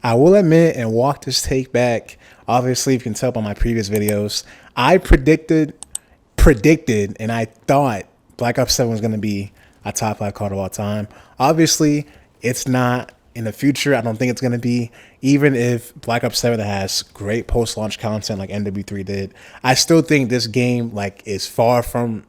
I will admit and walk this take back. Obviously, you can tell by my previous videos, I predicted, and I thought Black Ops 7 was going to be a top 5 COD of all time. Obviously, it's not in the future. I don't think it's going to be. Even if Black Ops 7 has great post-launch content like NW3 did, I still think this game is far from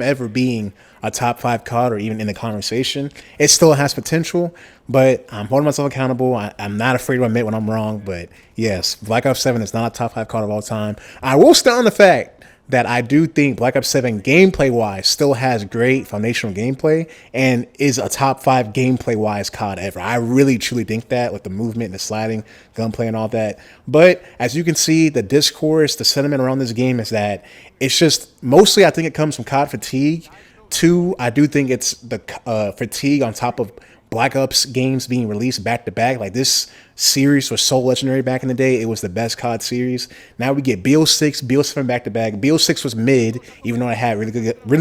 ever being a top 5 COD or even in the conversation. It still has potential, but I'm holding myself accountable. I'm not afraid to admit when I'm wrong, but yes, Black Ops 7 is not a top 5 COD of all time. I will stand on the fact that I do think Black Ops 7 gameplay-wise still has great foundational gameplay and is a top 5 gameplay-wise COD ever. I really, truly think that with the movement and the sliding, gunplay and all that. But as you can see, the discourse, the sentiment around this game is that it's just, mostly I think it comes from COD fatigue. Two, I do think it's the fatigue on top of Black Ops games being released back to back. Like, this series was so legendary back in the day. It was the best COD series. Now we get BO6, BO7 back to back. BO6 was mid, even though it had really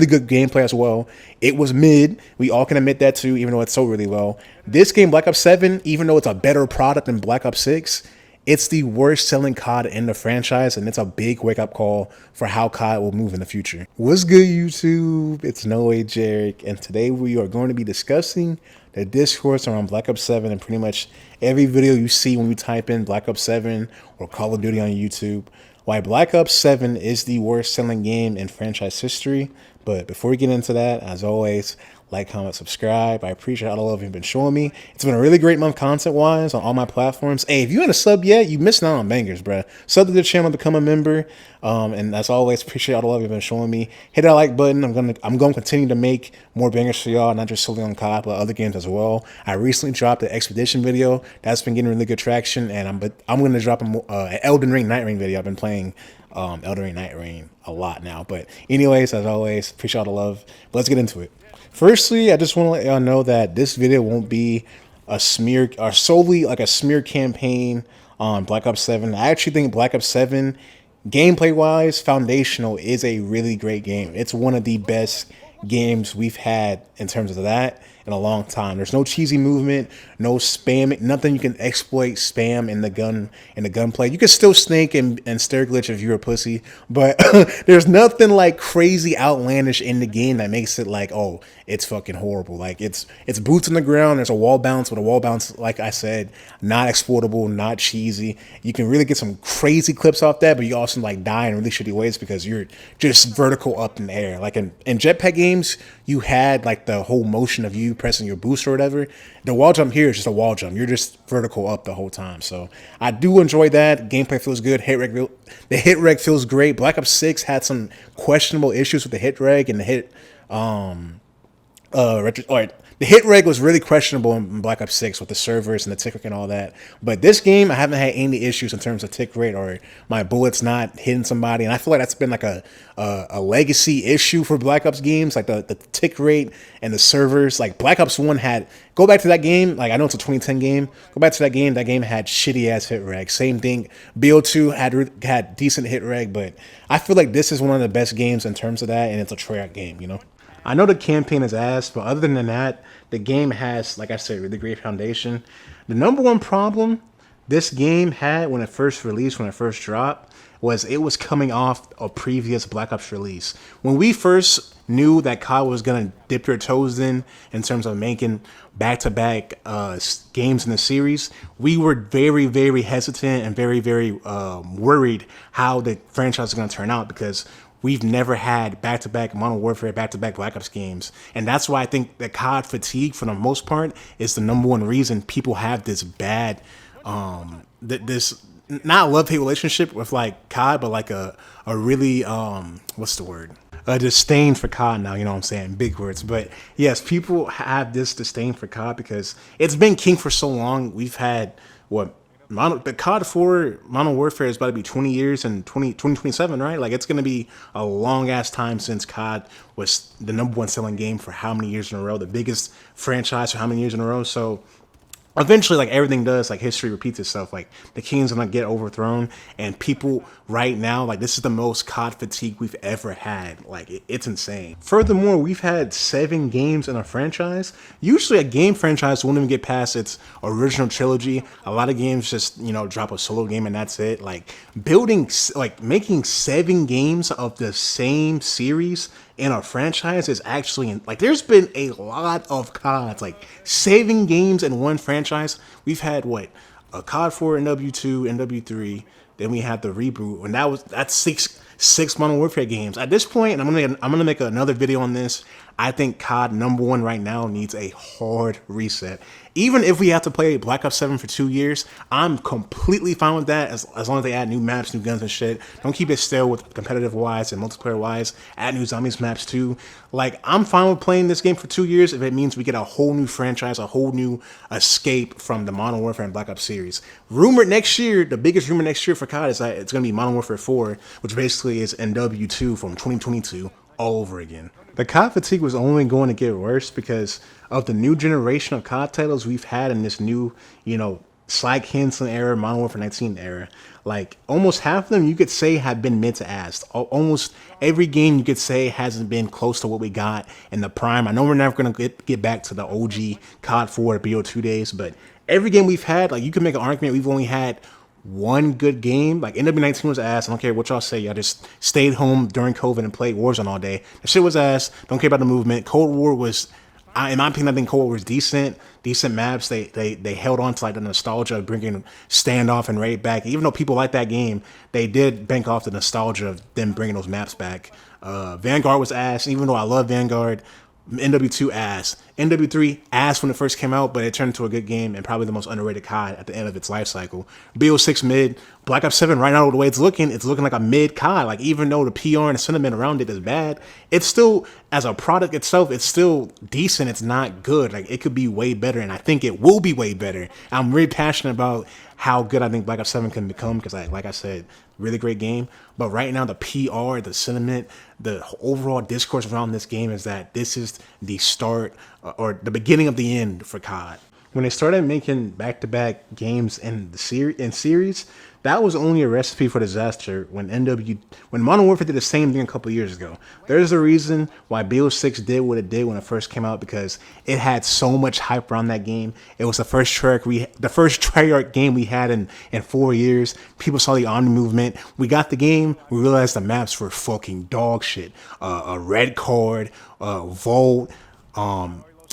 good gameplay as well. It was mid. We all can admit that too, even though it sold really well. This game, Black Ops 7, even though it's a better product than Black Ops 6, it's the worst selling COD in the franchise, and it's a big wake-up call for how COD will move in the future. What's good, YouTube? It's NoWayJeric, and today we are going to be discussing the discourse around Black Ops 7 and pretty much every video you see when you type in Black Ops 7 or Call of Duty on YouTube. Why Black Ops 7 is the worst selling game in franchise history. But before we get into that, as always, like, comment, subscribe. I appreciate all the love you've been showing me. It's been a really great month content-wise on all my platforms. Hey, if you ain't a sub yet, you missing out on bangers, bruh. Sub to the channel, become a member. And as always, appreciate all the love you've been showing me. Hit that like button. I'm gonna continue to make more bangers for y'all, not just solely on COD, but other games as well. I recently dropped the Expedition video. That's been getting really good traction, and I'm gonna drop an Elden Ring Night Ring video. I've been playing Elden Ring Night Ring a lot now. But anyways, as always, appreciate all the love. But let's get into it. Firstly, I just want to let y'all know that this video won't be a smear or solely like a smear campaign on Black Ops 7. I actually think Black Ops 7, gameplay wise, foundational, is a really great game. It's one of the best games we've had in terms of that in a long time. There's no cheesy movement, no spam, nothing you can exploit spam in the gunplay. You can still snake and stare glitch if you're a pussy, but there's nothing like crazy outlandish in the game that makes it like, oh, it's fucking horrible. Like, it's boots on the ground. There's a wall bounce, but a wall bounce, like I said, not exploitable, not cheesy. You can really get some crazy clips off that, but you also like die in really shitty ways because you're just vertical up in the air. Like in jetpack games, you had like the whole motion of you pressing your boost or whatever. The wall jump here is just a wall jump. You're just vertical up the whole time. So I do enjoy that. Gameplay feels good. The hit reg feels great. Black Ops 6 had some questionable issues with the hit reg and the hit the hit reg was really questionable in Black Ops 6 with the servers and the tick rate and all that. But this game, I haven't had any issues in terms of tick rate or my bullets not hitting somebody. And I feel like that's been like a legacy issue for Black Ops games, like the tick rate and the servers. Like Black Ops 1 had, go back to that game, like I know it's a 2010 game, go back to that game had shitty ass hit reg. Same thing, BO2 had decent hit reg, but I feel like this is one of the best games in terms of that, and it's a Treyarch game, you know? I know the campaign is ass, but other than that, the game has, like I said, really great foundation. The number one problem this game had when it first released, when it first dropped, was it was coming off a previous Black Ops release. When we first knew that COD was going to dip their toes in terms of making back-to-back games in the series, we were very, very hesitant and very, very worried how the franchise is going to turn out because we've never had back-to-back Modern Warfare, back-to-back Black Ops games. And that's why I think that COD fatigue, for the most part, is the number one reason people have this bad, this not love-hate relationship with, like, COD, but, like, a really, what's the word? A disdain for COD now, you know what I'm saying? Big words. But, yes, people have this disdain for COD because it's been king for so long. We've had, the COD 4 Modern Warfare is about to be 20 years in 2027, right? Like, it's going to be a long-ass time since COD was the number one selling game for how many years in a row, the biggest franchise for how many years in a row. So eventually, like everything does, like history repeats itself. Like the king's gonna get overthrown, and people right now, like this is the most COD fatigue we've ever had. Like it's insane. Furthermore, we've had 7 games in a franchise. Usually, a game franchise won't even get past its original trilogy. A lot of games just drop a solo game and that's it. Like like making 7 games of the same series in a franchise is actually like there's been a lot of CODs, like saving games in one franchise. We've had what, a COD 4, NW2, NW3, then we had the reboot, and that's six Modern Warfare games. At this point, and I'm gonna make another video on this. I think COD #1 right now needs a hard reset. Even if we have to play Black Ops 7 for 2 years, I'm completely fine with that as long as they add new maps, new guns and shit. Don't keep it stale with competitive wise and multiplayer wise. Add new zombies maps too. Like, I'm fine with playing this game for 2 years if it means we get a whole new franchise, a whole new escape from the Modern Warfare and Black Ops series. Rumored next year, the biggest rumor next year for COD is that it's going to be Modern Warfare 4, which basically is NW2 from 2022 all over again. The COD fatigue was only going to get worse because of the new generation of COD titles we've had in this new, Sly Hansen era, Modern Warfare 19 era. Like, almost half of them you could say have been mid to ass. Almost every game you could say hasn't been close to what we got in the prime. I know we're never going to get back to the OG COD 4 BO2 days, but every game we've had, like, you can make an argument we've only had one good game. Like, NW19 was ass. I don't care what y'all say. Y'all just stayed home during COVID and played Warzone all day. That shit was ass. Don't care about the movement. Cold War was, in my opinion, I think Cold War was decent maps. They held on to like the nostalgia of bringing Standoff and Raid back. Even though people like that game, they did bank off the nostalgia of them bringing those maps back. Vanguard was ass. Even though I love Vanguard, NW2 ass. NW3 ass when it first came out, but it turned into a good game and probably the most underrated COD at the end of its life cycle. BO6 mid. Black Ops 7 right now, the way it's looking like a mid COD. Like, even though the PR and the sentiment around it is bad, it's still, as a product itself, it's still decent. It's not good. Like, it could be way better, and I think it will be way better. I'm really passionate about how good I think Black Ops 7 can become because, like I said, really great game. But right now, the PR, the sentiment, the overall discourse around this game is that this is the start or the beginning of the end for COD. When they started making back-to-back games in the series, that was only a recipe for disaster when Modern Warfare did the same thing a couple years ago. There's a reason why BO6 did what it did when it first came out, because it had so much hype around that game. It was the first Treyarch game we had in 4 years. People saw the army movement. We got the game. We realized the maps were fucking dog shit. A red card, Vault,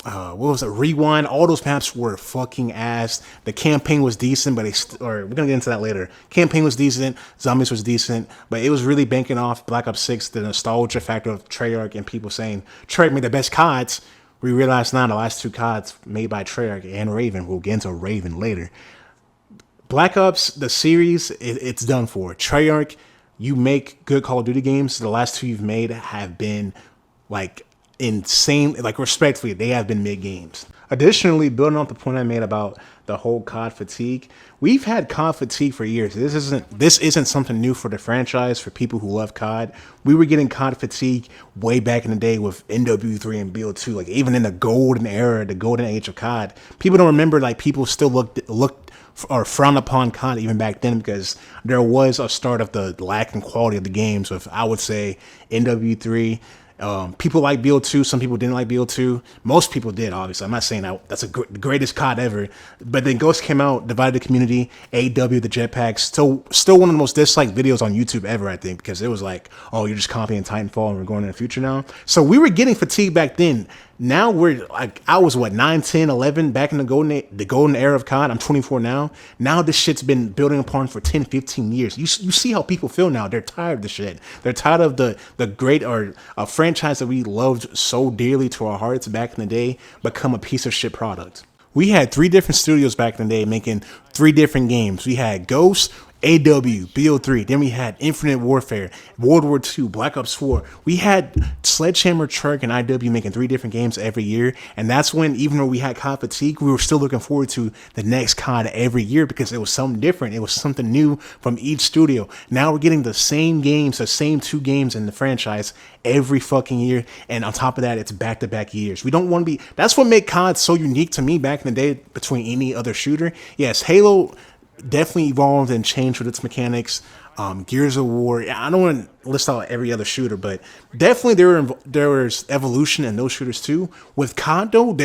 what was it? Rewind. All those maps were fucking ass. The campaign was decent, but we're gonna get into that later. Campaign was decent. Zombies was decent, but it was really banking off Black Ops 6, the nostalgia factor of Treyarch and people saying Treyarch made the best CODs. We realized now the last 2 CODs made by Treyarch and Raven. We'll get into Raven later. Black Ops, the series, it's done for. Treyarch, you make good Call of Duty games. The last 2 you've made have been like insane. Like, respectfully, they have been mid games. Additionally, building off the point I made about the whole COD fatigue, we've had COD fatigue for years. This isn't something new for the franchise. For people who love COD, we were getting COD fatigue way back in the day with NW3 and BO2. Like, even in the golden era, the golden age of COD, people don't remember. Like, people still looked or frowned upon COD even back then because there was a start of the lack in quality of the games with, I would say, NW3. People like BO2. Some people didn't like BO2. Most people did, obviously. I'm not saying that's the greatest COD ever. But then Ghost came out, divided the community. AW, the jetpack, still one of the most disliked videos on YouTube ever, I think, because it was like, oh, you're just copying Titanfall and we're going in the future now. So we were getting fatigue back then. Now we're like, I was 9, 10, 11 back in the golden era of COD. I'm 24 now. Now this shit's been building upon for 10, 15 years. You see how people feel now. They're tired of the shit. They're tired of the great or a franchise that we loved so dearly to our hearts back in the day become a piece of shit product. We had 3 different studios back in the day making 3 different games. We had Ghost, AW, BO3. Then we had Infinite Warfare, World War II, Black Ops 4. We had Sledgehammer, Treyarch, and IW making 3 different games every year. And that's when, even though we had COD fatigue, we were still looking forward to the next COD every year because it was something different. It was something new from each studio. Now we're getting the same games, the same 2 games in the franchise every fucking year. And on top of that, it's back-to-back years. We don't want to be... That's what made COD so unique to me back in the day between any other shooter. Yes, Halo definitely evolved and changed with its mechanics. Gears of War. I don't want to list out every other shooter, but definitely there was evolution in those shooters too. With COD though,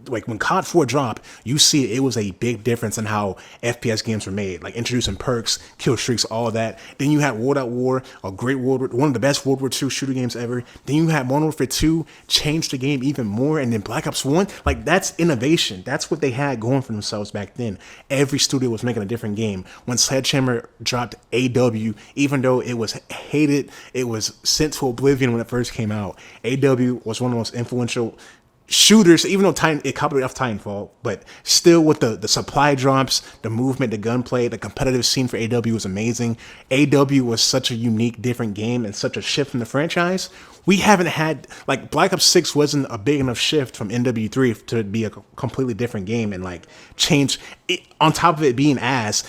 like when COD 4 dropped, you see it was a big difference in how FPS games were made, like introducing perks, kill streaks, all of that. Then you had World at War, one of the best World War II shooter games ever. Then you had Modern Warfare 2, changed the game even more, and then Black Ops 1, like that's innovation. That's what they had going for themselves back then. Every studio was making a different game. When Sledgehammer dropped AW, even though it was hated, it was sent to oblivion when it first came out. AW was one of the most influential shooters, even though it copied off Titanfall, but still with the supply drops, the movement, the gunplay, the competitive scene for AW was amazing. AW was such a unique, different game and such a shift in the franchise. We haven't had, like, Black Ops 6 wasn't a big enough shift from NW3 to be a completely different game and, like, change it, on top of it being ass,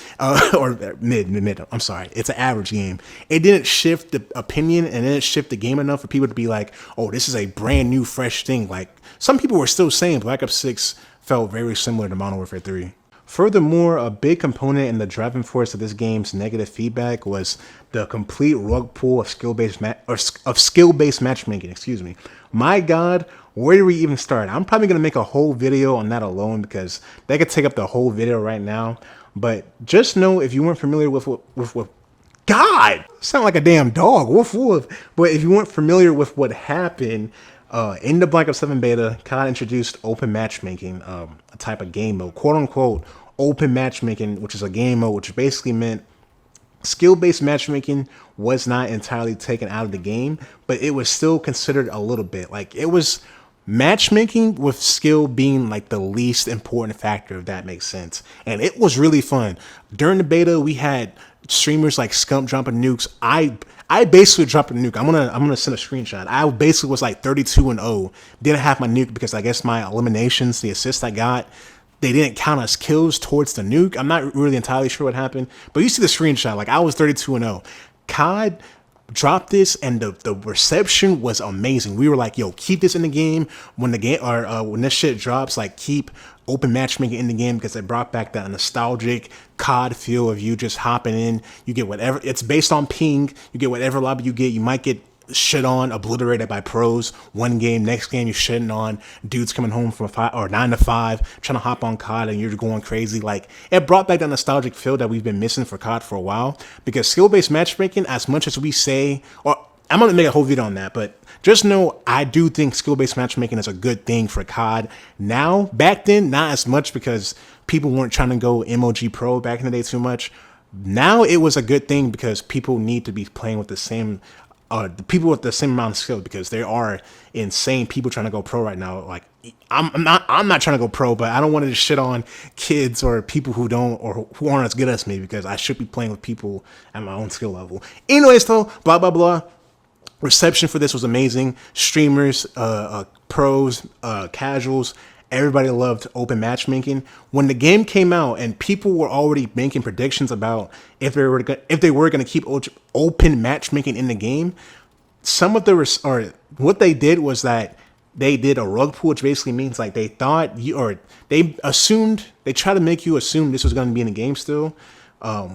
or mid, I'm sorry, it's an average game. It didn't shift the opinion and it didn't shift the game enough for people to be like, oh, this is a brand new, fresh thing. Like, some people were still saying Black Ops 6 felt very similar to Modern Warfare 3. Furthermore, a big component in the driving force of this game's negative feedback was the complete rug pull of skill-based matchmaking. Excuse me. My God, where do we even start? I'm probably gonna make a whole video on that alone because that could take up the whole video right now. But just know, if you weren't familiar with God, sound like a damn dog. Woof woof. But if you weren't familiar with what happened. In the Black Ops 7 beta, COD introduced open matchmaking, a type of game mode, quote unquote, open matchmaking, which is a game mode, which basically meant skill-based matchmaking was not entirely taken out of the game, but it was still considered a little bit. Like, it was matchmaking with skill being like the least important factor, if that makes sense. And it was really fun. During the beta, we had streamers like Scump dropping nukes. I basically dropped a nuke. I'm gonna send a screenshot. I basically was like 32-0. Didn't have my nuke because I guess my eliminations, the assists I got, they didn't count as kills towards the nuke. I'm not really entirely sure what happened, but you see the screenshot. Like, I was 32-0. COD dropped this and the reception was amazing. We were like, yo, keep this in the game when the game, or when this shit drops, like, keep open matchmaking in the game, because it brought back that nostalgic COD feel of you just hopping in. You get whatever, it's based on ping. You get whatever lobby you get. You might get shit on, obliterated by pros one game, next game you're shitting on dudes coming home from 9 to 5 trying to hop on COD and you're going crazy. Like, it brought back that nostalgic feel that we've been missing for COD for a while, because skill-based matchmaking, as much as we say, or I'm gonna make a whole video on that, but just know I do think skill-based matchmaking is a good thing for COD now. Back then, not as much, because people weren't trying to go MOG Pro back in the day too much. Now it was a good thing because people need to be playing with the same the people with the same amount of skill, because there are insane people trying to go pro right now. Like, I'm not trying to go pro, but I don't want to shit on kids or people who don't, or who aren't as good as me, because I should be playing with people at my own skill level. Anyways, though, blah blah blah. Reception for this was amazing. Streamers, pros, casuals, everybody loved open matchmaking. When the game came out and people were already making predictions about if they were going to keep open matchmaking in the game, some of what they did was that they did a rug pull, which basically means like they thought they tried to make you assume this was going to be in the game still.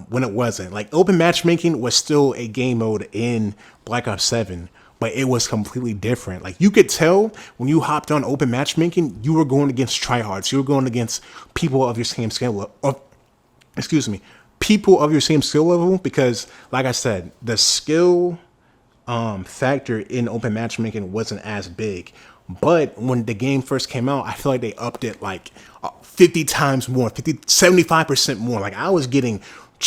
When it wasn't. Like, open matchmaking was still a game mode in Black Ops 7, but it was completely different. Like, you could tell when you hopped on open matchmaking, you were going against tryhards. You were going against people of your same skill level. People of your same skill level, because, like I said, the skill factor in open matchmaking wasn't as big. But when the game first came out, I feel like they upped it like 50 times more, 75% more. Like, I was getting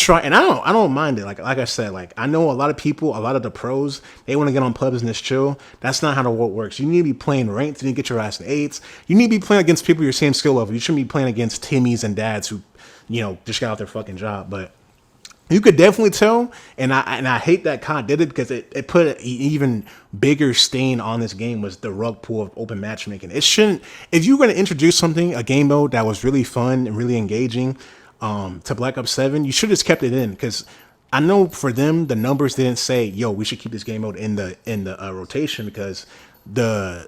and I don't mind it. Like I said, like, I know a lot of people, a lot of the pros, they want to get on pubs and just chill. That's not how the world works. You need to be playing ranked. You need to get your ass in 8s. You need to be playing against people your same skill level. You shouldn't be playing against Timmies and dads who, just got out their fucking job. But You could definitely tell, and I hate that COD did it because it put an even bigger stain on this game, was the rug pull of open matchmaking. It shouldn't. If you're going to introduce something, a game mode that was really fun and really engaging, to Black Ops 7, you should have just kept it in, because I know for them the numbers didn't say, "Yo, we should keep this game mode in the rotation," because the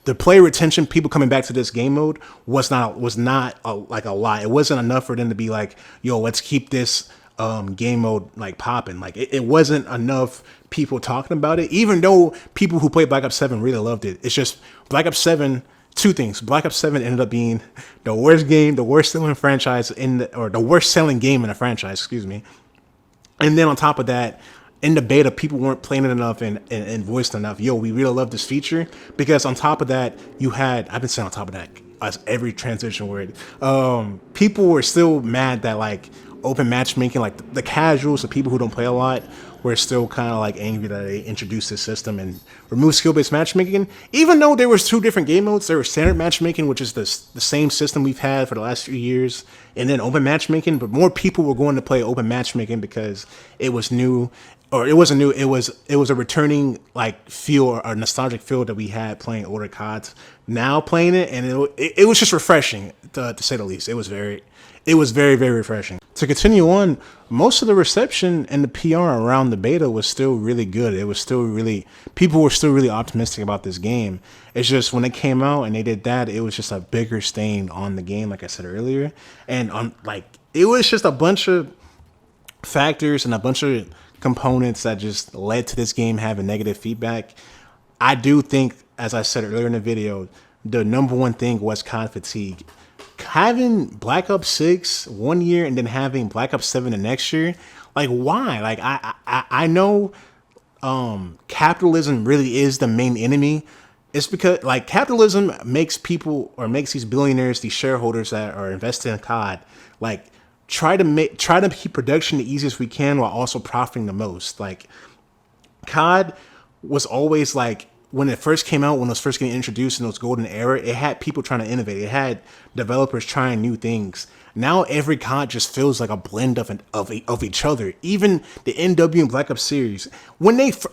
the player retention, people coming back to this game mode, was not like a lot. It wasn't enough for them to be like, "Yo, let's keep this game mode like popping." Like it wasn't enough people talking about it, even though people who played Black Ops 7 really loved it. It's just Black Ops 7. Two things: Black Ops 7 ended up being the worst game, the worst selling franchise or the worst selling game in the franchise. Excuse me. And then on top of that, in the beta, people weren't playing it enough and voiced enough. Yo, we really love this feature, because on top of that, I've been saying on top of that as every transition word. People were still mad that like open matchmaking, like the casuals, the people who don't play a lot, were still kind of like angry that they introduced this system and removed skill-based matchmaking. Even though there was two different game modes, there was standard matchmaking, which is the same system we've had for the last few years, and then open matchmaking. But more people were going to play open matchmaking because it was new, or it wasn't new. It was a returning like feel, or a nostalgic feel that we had playing older CODs. Now playing it, and it was just refreshing, to say the least. It was very, very refreshing. To continue on, most of the reception and the PR around the beta was still really good. It was still really, people were still really optimistic about this game. It's just when it came out and they did that, it was just a bigger stain on the game, like I said earlier. And it was just a bunch of factors and a bunch of components that just led to this game having negative feedback. I do think, as I said earlier in the video, the number one thing was COD fatigue. Having Black Ops 6 one year and then having Black Ops 7 the next year, like why? Like I know capitalism really is the main enemy. It's because like capitalism makes people, or makes these billionaires, these shareholders that are invested in COD, like try to keep production the easiest we can while also profiting the most. Like COD was always like, when it first came out, when it was first getting introduced in those golden era, it had people trying to innovate. It had developers trying new things. Now every COD just feels like a blend of each other. Even the NW and Black Ops series,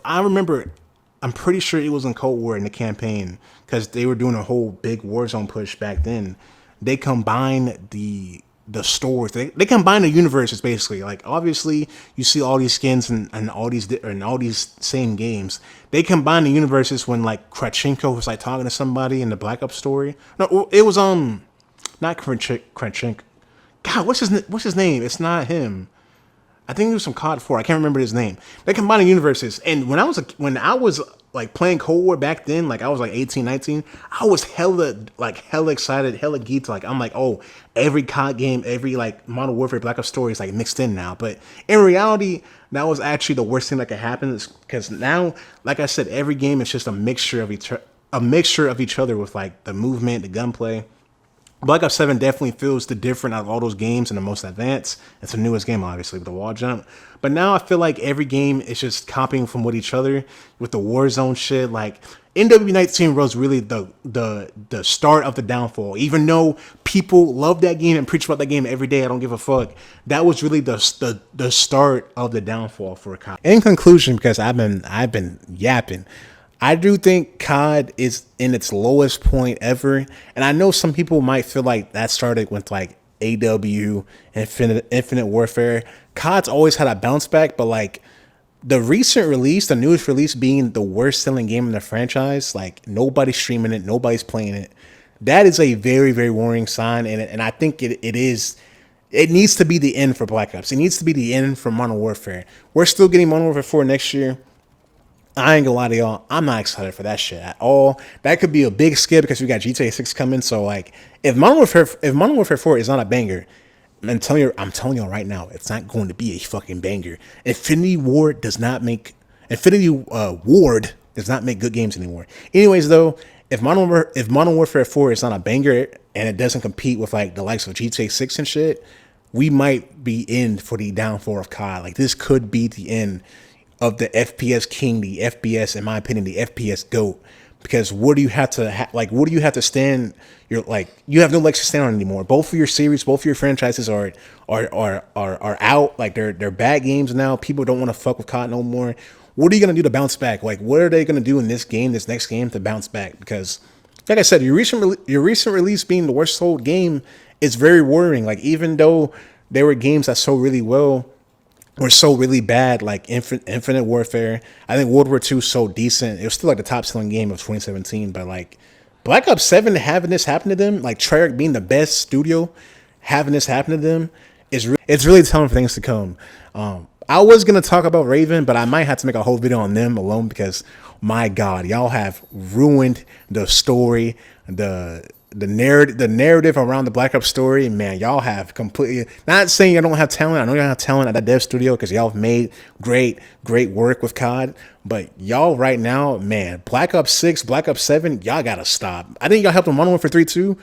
I remember, I'm pretty sure it was in Cold War in the campaign, because they were doing a whole big Warzone push back then. They combined the stores. They combine the universes, basically. Like obviously you see all these skins and all these same games. They combine the universes when like Krachenko was like talking to somebody in the Black Ops story. No, it was not Krachenko. God, what's his name? It's not him. I think it was from COD 4. I can't remember his name. They combine the universes. And when I was like playing Cold War back then, like I was like 18, 19, I was hella excited, hella geeked. Like I'm like, oh, every COD game, every like Modern Warfare Black Ops story is like mixed in now. But in reality, that was actually the worst thing that could happen, because now, like I said, every game is just a mixture of each other with like the movement, the gunplay. Black Ops 7 definitely feels the different out of all those games and the most advanced. It's the newest game, obviously, with the wall jump. But now I feel like every game is just copying from what each other with the Warzone shit. Like NW19 was really the start of the downfall. Even though people love that game and preach about that game every day, I don't give a fuck. That was really the start of the downfall for COD. In conclusion, because I've been yapping, I do think COD is in its lowest point ever. And I know some people might feel like that started with like AW, Infinite Warfare. COD's always had a bounce back, but like the newest release being the worst selling game in the franchise, like nobody's streaming it, nobody's playing it. That is a very, very worrying sign. And I think it needs to be the end for Black Ops. It needs to be the end for Modern Warfare. We're still getting Modern Warfare 4 next year. I ain't gonna lie to y'all, I'm not excited for that shit at all. That could be a big skip because we got GTA 6 coming. So like, if Modern Warfare 4 is not a banger, I'm telling y'all right now, it's not going to be a fucking banger. Infinity Ward does not make good games anymore. Anyways, though, if Modern Warfare 4 is not a banger and it doesn't compete with like the likes of GTA 6 and shit, we might be in for the downfall of COD. Like this could be the end of the FPS king, the FPS, in my opinion, the FPS GOAT. because what do you have to what do you have to stand? You're like, you have no legs to stand on anymore. Both of your series, both of your franchises are out. Like they're bad games now. People don't want to fuck with COD no more. What are you gonna do to bounce back? Like, what are they gonna do in this next game to bounce back? Because, like I said, your recent release being the worst sold game is very worrying. Like, even though there were games that sold really well or so really bad, like Infinite Warfare. I think World War II so decent. It was still like the top selling game of 2017. But like Black Ops 7 having this happen to them, like Treyarch being the best studio, having this happen to them, it's really telling for things to come. I was gonna talk about Raven, but I might have to make a whole video on them alone because my God, y'all have ruined the story, the narrative around the Black Ops story. Man, y'all have completely, not saying you don't have talent. I know you don't have talent at that dev studio because y'all have made great work with COD. But y'all right now, man, Black Ops 6, Black Ops 7, y'all gotta stop. I think y'all helped them Modern Warfare 3 too.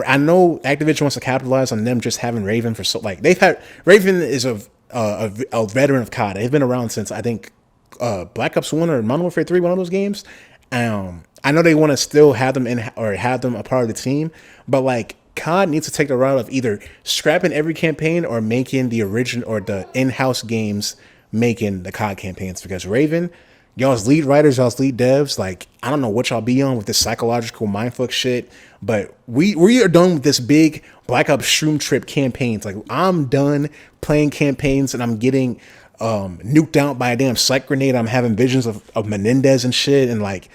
I know Activision wants to capitalize on them just having Raven for so, like, they've had, Raven is a veteran of COD. They've been around since, I think, Black Ops 1 or Modern Warfare 3, one of those games. I know they want to still have them in or have them a part of the team, but like COD needs to take the route of either scrapping every campaign or making the original or the in-house games making the COD campaigns. Because Raven, y'all's lead writers, y'all's lead devs, like, I don't know what y'all be on with this psychological mindfuck shit, but we are done with this big Black Ops Shroom Trip campaigns. Like, I'm done playing campaigns and I'm getting nuked out by a damn psych grenade. I'm having visions of Menendez and shit, and like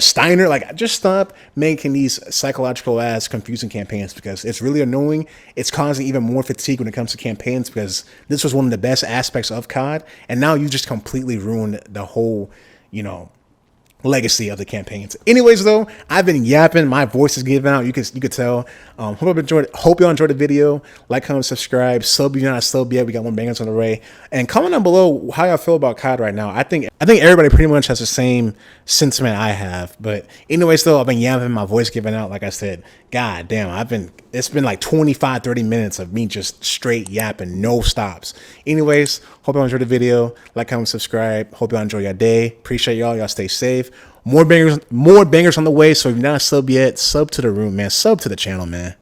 Steiner. Like, just stop making these psychological ass confusing campaigns because it's really annoying. It's causing even more fatigue when it comes to campaigns because this was one of the best aspects of COD, and now you just completely ruined the whole, legacy of the campaigns. Anyways, though, I've been yapping. My voice is giving out. You could tell. Hope y'all enjoyed the video. Like, comment, subscribe. Sub if you're not a sub yet. We got more bangers on the way. And comment down below how y'all feel about COD right now. I think everybody pretty much has the same sentiment I have. But anyways, though, I've been yapping. My voice giving out. Like I said, God damn, it's been like 25-30 minutes of me just straight yapping, no stops. Anyways, hope y'all enjoyed the video. Like, comment, subscribe. Hope y'all enjoy your day. Appreciate y'all. Y'all stay safe. More bangers on the way. So if you're not a sub yet, sub to the room, man. Sub to the channel, man.